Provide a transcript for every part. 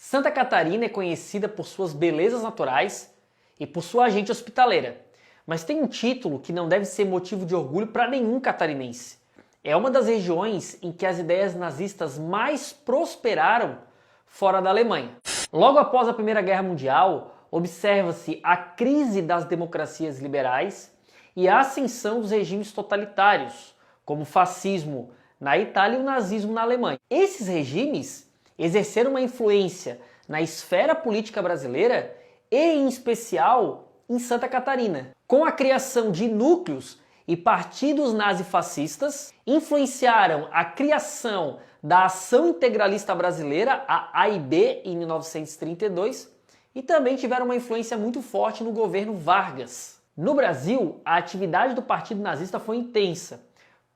Santa Catarina é conhecida por suas belezas naturais e por sua gente hospitaleira, mas tem um título que não deve ser motivo de orgulho para nenhum catarinense. É uma das regiões em que as ideias nazistas mais prosperaram fora da Alemanha. Logo após a Primeira Guerra Mundial, observa-se a crise das democracias liberais e a ascensão dos regimes totalitários, como o fascismo na Itália e o nazismo na Alemanha. Esses regimes exerceram uma influência na esfera política brasileira e, em especial, em Santa Catarina, com a criação de núcleos e partidos nazifascistas, influenciaram a criação da Ação Integralista Brasileira, a AIB, em 1932, e também tiveram uma influência muito forte no governo Vargas. No Brasil, a atividade do Partido Nazista foi intensa.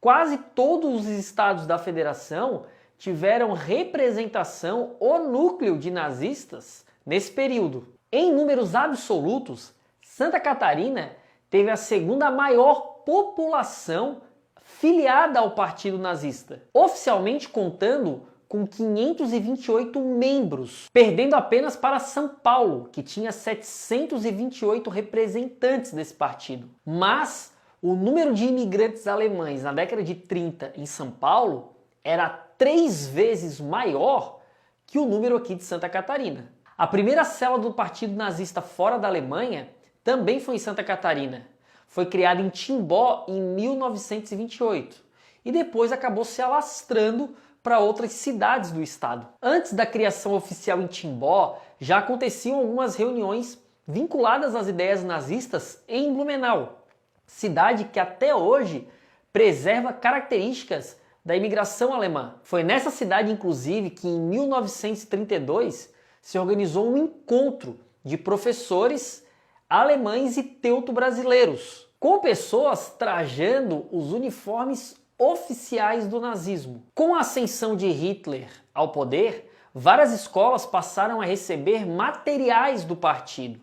Quase todos os estados da federação tiveram representação ou núcleo de nazistas nesse período. Em números absolutos, Santa Catarina teve a segunda maior população filiada ao Partido Nazista, oficialmente contando com 528 membros, perdendo apenas para São Paulo, que tinha 728 representantes desse partido. Mas o número de imigrantes alemães na década de 30 em São Paulo era 3 vezes maior que o número aqui de Santa Catarina. A primeira célula do Partido Nazista fora da Alemanha também foi em Santa Catarina. Foi criada em Timbó em 1928 e depois acabou se alastrando para outras cidades do estado. Antes da criação oficial em Timbó, já aconteciam algumas reuniões vinculadas às ideias nazistas em Blumenau, cidade que até hoje preserva características da imigração alemã. Foi nessa cidade, inclusive, que em 1932 se organizou um encontro de professores alemães e teuto-brasileiros, com pessoas trajando os uniformes oficiais do nazismo. Com a ascensão de Hitler ao poder, várias escolas passaram a receber materiais do partido,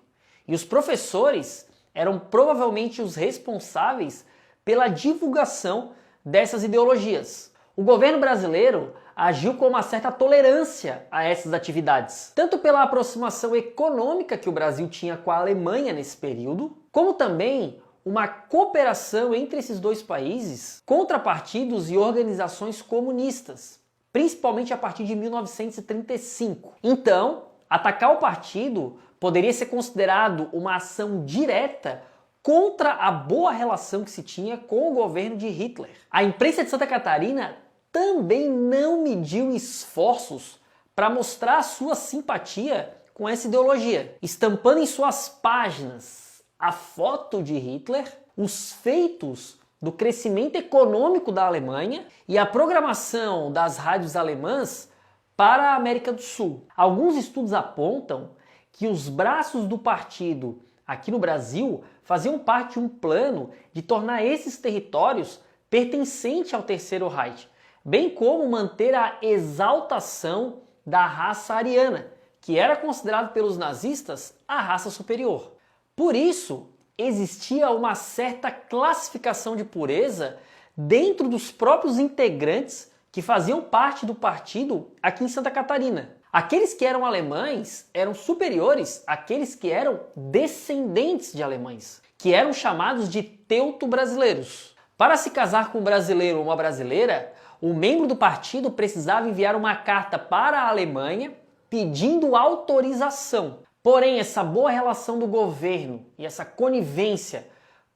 e os professores eram provavelmente os responsáveis pela divulgação dessas ideologias. O governo brasileiro agiu com uma certa tolerância a essas atividades, tanto pela aproximação econômica que o Brasil tinha com a Alemanha nesse período, como também uma cooperação entre esses dois países contra partidos e organizações comunistas, principalmente a partir de 1935. Então, atacar o partido poderia ser considerado uma ação direta contra a boa relação que se tinha com o governo de Hitler. A imprensa de Santa Catarina também não mediu esforços para mostrar sua simpatia com essa ideologia, estampando em suas páginas a foto de Hitler, os feitos do crescimento econômico da Alemanha e a programação das rádios alemãs para a América do Sul. Alguns estudos apontam que os braços do partido aqui no Brasil faziam parte de um plano de tornar esses territórios pertencentes ao Terceiro Reich, bem como manter a exaltação da raça ariana, que era considerado pelos nazistas a raça superior. Por isso, existia uma certa classificação de pureza dentro dos próprios integrantes que faziam parte do partido aqui em Santa Catarina. Aqueles que eram alemães eram superiores àqueles que eram descendentes de alemães, que eram chamados de teuto-brasileiros. Para se casar com um brasileiro ou uma brasileira, o membro do partido precisava enviar uma carta para a Alemanha pedindo autorização. Porém, essa boa relação do governo e essa conivência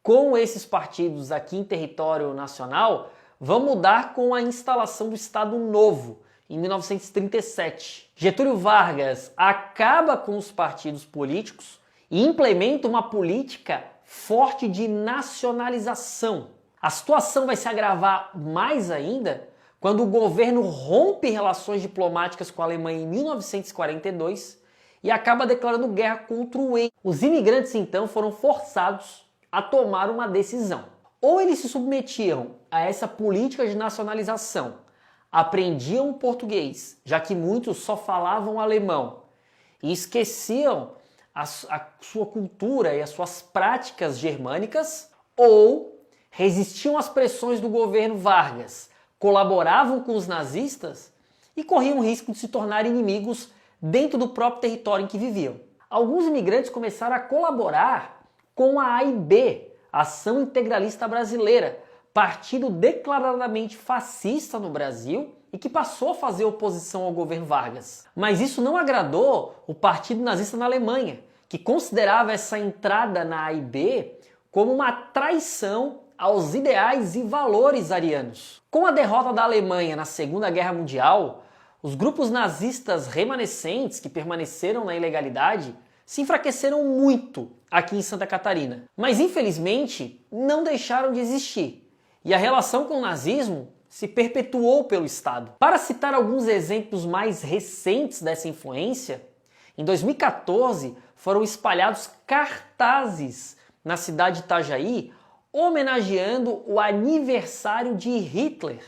com esses partidos aqui em território nacional vão mudar com a instalação do Estado Novo, em 1937. Getúlio Vargas acaba com os partidos políticos e implementa uma política forte de nacionalização. A situação vai se agravar mais ainda quando o governo rompe relações diplomáticas com a Alemanha em 1942 e acaba declarando guerra contra o Reich. Os imigrantes então foram forçados a tomar uma decisão. Ou eles se submetiam a essa política de nacionalização, aprendiam o português, já que muitos só falavam alemão, e esqueciam a sua cultura e as suas práticas germânicas, ou resistiam às pressões do governo Vargas, colaboravam com os nazistas e corriam o risco de se tornar inimigos dentro do próprio território em que viviam. Alguns imigrantes começaram a colaborar com a AIB, Ação Integralista Brasileira, partido declaradamente fascista no Brasil e que passou a fazer oposição ao governo Vargas. Mas isso não agradou o Partido Nazista na Alemanha, que considerava essa entrada na AIB como uma traição aos ideais e valores arianos. Com a derrota da Alemanha na Segunda Guerra Mundial, os grupos nazistas remanescentes que permaneceram na ilegalidade se enfraqueceram muito aqui em Santa Catarina. Mas infelizmente não deixaram de existir. E a relação com o nazismo se perpetuou pelo Estado. Para citar alguns exemplos mais recentes dessa influência, em 2014 foram espalhados cartazes na cidade de Itajaí homenageando o aniversário de Hitler.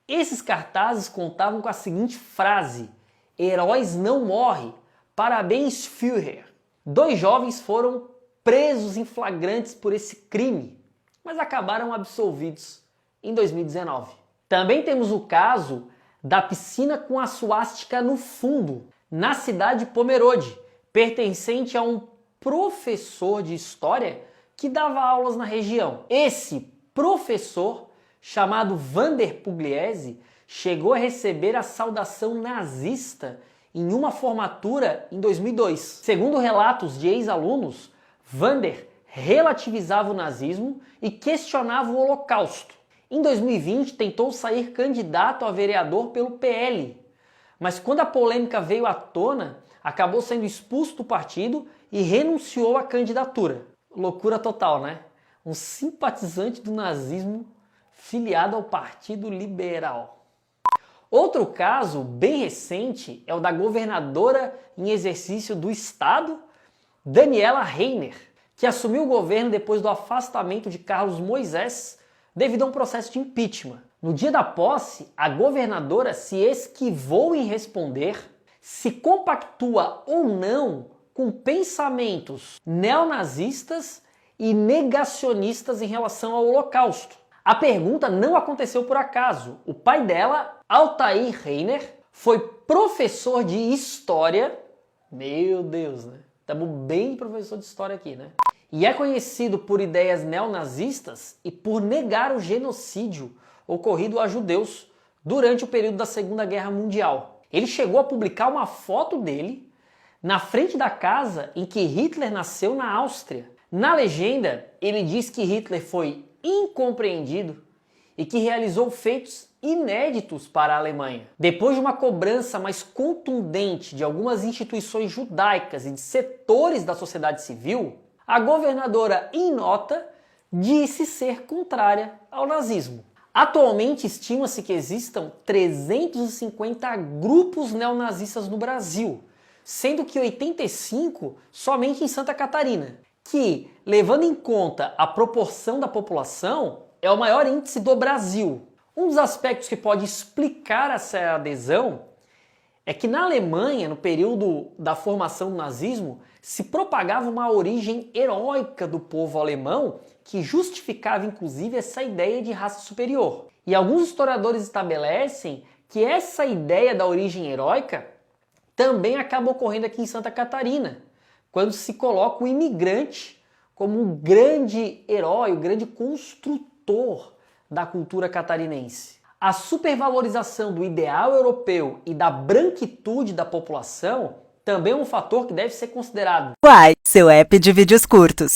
Esses cartazes contavam com a seguinte frase: "Heróis não morrem, parabéns Führer". 2 jovens foram presos em flagrantes por esse crime, mas acabaram absolvidos em 2019. Também temos o caso da piscina com a suástica no fundo, na cidade de Pomerode, pertencente a um professor de história que dava aulas na região. Esse professor, chamado Vander Pugliese, chegou a receber a saudação nazista em uma formatura em 2002. Segundo relatos de ex-alunos, Vander relativizava o nazismo e questionava o Holocausto. Em 2020, tentou sair candidato a vereador pelo PL, mas quando a polêmica veio à tona, acabou sendo expulso do partido e renunciou à candidatura. Loucura total, né? Um simpatizante do nazismo filiado ao Partido Liberal. Outro caso bem recente é o da governadora em exercício do estado, Daniela Reiner, que assumiu o governo depois do afastamento de Carlos Moisés devido a um processo de impeachment. No dia da posse, a governadora se esquivou em responder se compactua ou não com pensamentos neonazistas e negacionistas em relação ao Holocausto. A pergunta não aconteceu por acaso. O pai dela, Altair Reiner, foi professor de história. Meu Deus, né? Estamos bem professor de história aqui, né? E é conhecido por ideias neonazistas e por negar o genocídio ocorrido a judeus durante o período da Segunda Guerra Mundial. Ele chegou a publicar uma foto dele na frente da casa em que Hitler nasceu na Áustria. Na legenda, ele diz que Hitler foi incompreendido e que realizou feitos inéditos para a Alemanha. Depois de uma cobrança mais contundente de algumas instituições judaicas e de setores da sociedade civil, a governadora, em nota, disse ser contrária ao nazismo. Atualmente, estima-se que existam 350 grupos neonazistas no Brasil, sendo que 85 somente em Santa Catarina, que, levando em conta a proporção da população, é o maior índice do Brasil. Um dos aspectos que pode explicar essa adesão é que na Alemanha, no período da formação do nazismo, se propagava uma origem heróica do povo alemão que justificava inclusive essa ideia de raça superior. E alguns historiadores estabelecem que essa ideia da origem heróica também acaba ocorrendo aqui em Santa Catarina, quando se coloca o imigrante como um grande herói, o grande construtor da cultura catarinense. A supervalorização do ideal europeu e da branquitude da população também é um fator que deve ser considerado. Quai, seu app de vídeos curtos.